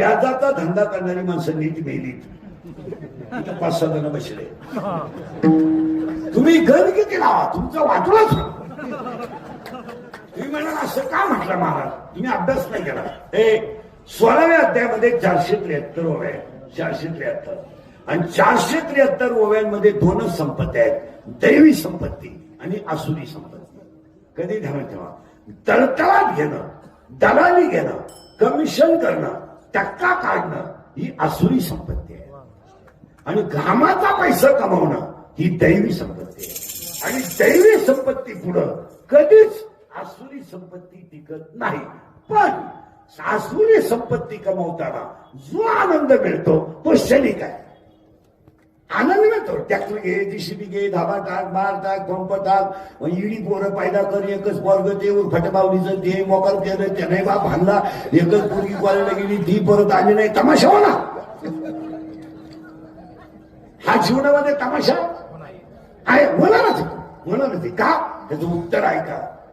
व्याजाचा धंदा करणारी माणसं नीट मेलीत. 5-6 जण बसले. तुम्ही घर किती लावा, तुमचं वाटलंच. तुम्ही म्हणाल असं का म्हटलं महाराज, तुम्ही अभ्यास नाही केला. हे 16व्या अध्यायामध्ये 473 ओव्या आहेत. 473 आणि 473 ओव्यांमध्ये 2च संपत्ती आहेत, दैवी संपत्ती आणि आसुरी संपत्ती. कधी ध्यानात ठेवा, तळतळात घेणं, दलाली घेणं, कमिशन करणं, टक्का काढणं ही आसुरी संपत्ती आहे. आणि घामाचा पैसा कमावणं ही दैवी संपत्ती आहे. आणि दैवी संपत्ती पुढं कधीच आसुरी संपत्ती टिकत नाही. पण आसुरी संपत्ती कमवताना जो आनंद मिळतो तो क्षणिक आहे. आनंद मिळतो. ट्रॅक्टर घे, जीसीबी घे, धाबा टाक, मार टाक, पंप टाक, इडी पोरं पायदा कर, एकच वर्ग ते फटबावलीचं ते मोकार केलं, त्याने बाप आणला, एकच पोरगी कॉलेजला गेली, ती परत आली नाही. तमाशा हो ना, हा जीवनामध्ये तमाशा आहे. होणारच का? त्याचं उत्तर ऐका.